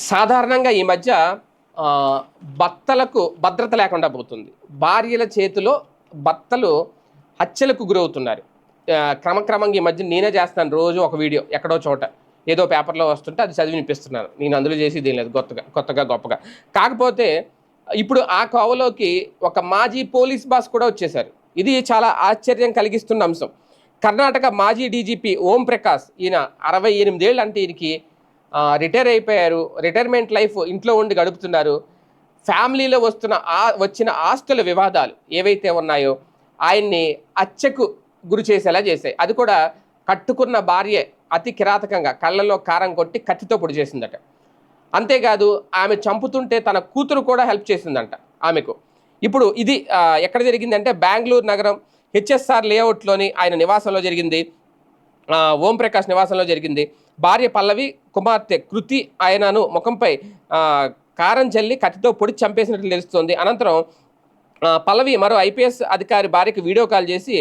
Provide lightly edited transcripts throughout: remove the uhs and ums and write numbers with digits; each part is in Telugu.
సాధారణంగా ఈ మధ్య భర్తలకు భద్రత లేకుండా పోతుంది. భార్యల చేతిలో భర్తలు హత్యలకు గురవుతున్నారు. క్రమక్రమంగా ఈ మధ్య నేనే చేస్తాను రోజు ఒక వీడియో ఎక్కడో చోట. ఏదో పేపర్‌లో వస్తుంటే అది చదివి వినిపిస్తున్నాను. నేను అందులో చేసేదేం లేదు కొత్తగా గొప్పగా. కాకపోతే ఇప్పుడు ఆ కోవలోకి ఒక మాజీ పోలీస్ బాస్ కూడా వచ్చేశారు. ఇది చాలా ఆశ్చర్యం కలిగిస్తున్న అంశం. కర్ణాటక మాజీ డీజీపీ ఓం ప్రకాష్ ఈయన 68 ఏళ్ళు అంటే ఈయనకి రిటైర్ అయిపోయారు. రిటైర్మెంట్ లైఫ్ ఇంట్లో ఉండి గడుపుతున్నారు. ఫ్యామిలీలో వచ్చిన ఆస్తుల వివాదాలు ఏవైతే ఉన్నాయో ఆయన్ని హత్యకు గురి చేసేలా చేశాయి. అది కూడా కట్టుకున్న భార్య అతి కిరాతకంగా కళ్ళలో కారం కొట్టి కత్తితో పొడి చేసిందట. అంతేకాదు ఆమె చంపుతుంటే తన కూతురు కూడా హెల్ప్ చేసిందంట ఆమెకు. ఇప్పుడు ఇది ఎక్కడ జరిగిందంటే బెంగళూరు నగరం హెచ్ఎస్ఆర్ లేఅవుట్లోని ఆయన నివాసంలో జరిగింది. ఓం ప్రకాష్ నివాసంలో జరిగింది. భార్య పల్లవి, కుమార్తె కృతి ఆయనను ముఖంపై కారం చల్లి కత్తితో పొడి చంపేసినట్లు తెలుస్తోంది. అనంతరం పల్లవి మరో ఐపీఎస్ అధికారి భార్యకు వీడియో కాల్ చేసి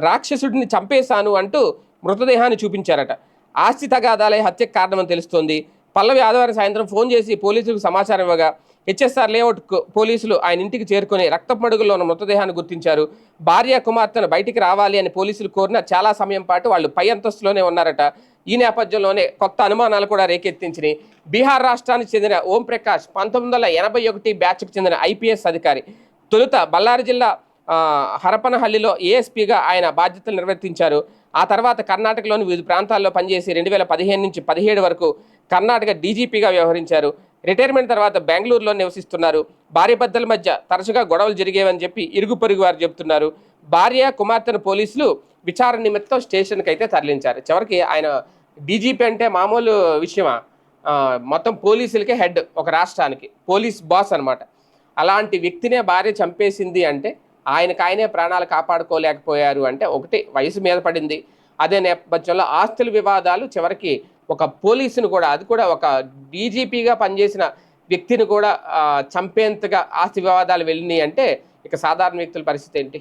రాక్షసుడిని చంపేశాను అంటూ మృతదేహాన్ని చూపించారట. ఆస్తి తగాదాలే హత్యకు కారణమని తెలుస్తోంది. పల్లవి ఆదివారం సాయంత్రం ఫోన్ చేసి పోలీసులకు సమాచారం ఇవ్వగా హెచ్ఎస్ఆర్ లేఅవుట్ పోలీసులు ఆయన ఇంటికి చేరుకుని రక్తపు మడుగుల్లో ఉన్న మృతదేహాన్ని గుర్తించారు. భార్య కుమార్తెను బయటికి రావాలి అని పోలీసులు కోరిన చాలా సమయం పాటు వాళ్ళు పై అంతస్తులోనే ఉన్నారట. ఈ నేపథ్యంలోనే కొత్త అనుమానాలు కూడా రేకెత్తించినాయి. బీహార్ రాష్ట్రానికి చెందిన ఓం ప్రకాష్ 1981 బ్యాచ్కు చెందిన ఐపీఎస్ అధికారి. తొలుత బళ్ళారి జిల్లా హరపనహల్లిలో ఏఎస్పీగా ఆయన బాధ్యతలు నిర్వర్తించారు. ఆ తర్వాత కర్ణాటకలోని వివిధ ప్రాంతాల్లో పనిచేసి 2015 నుంచి 17 వరకు కర్ణాటక డీజీపీగా వ్యవహరించారు. రిటైర్మెంట్ తర్వాత బెంగళూరులో నివసిస్తున్నారు. భార్య భర్తల మధ్య తరచుగా గొడవలు జరిగేవని చెప్పి ఇరుగు పొరుగు వారు చెబుతున్నారు. భార్య కుమార్తెను పోలీసులు విచారణ నిమిత్తం స్టేషన్కి అయితే తరలించారు. చివరికి ఆయన డీజీపీ అంటే మామూలు విషయమా? మొత్తం పోలీసులకే హెడ్, ఒక రాష్ట్రానికి పోలీస్ బాస్ అనమాట. అలాంటి వ్యక్తినే భార్య చంపేసింది అంటే ఆయనే ప్రాణాలు కాపాడుకోలేకపోయారు అంటే ఒకటి వయసు మీద పడింది. అదే నేపథ్యంలో ఆస్తుల వివాదాలు చివరికి ఒక పోలీసును కూడా, అది కూడా ఒక డీజీపీగా పనిచేసిన వ్యక్తిని కూడా చంపేంతగా ఆస్తి వివాదాలు వెళ్ళినాయి అంటే ఇక సాధారణ వ్యక్తుల పరిస్థితి ఏంటి?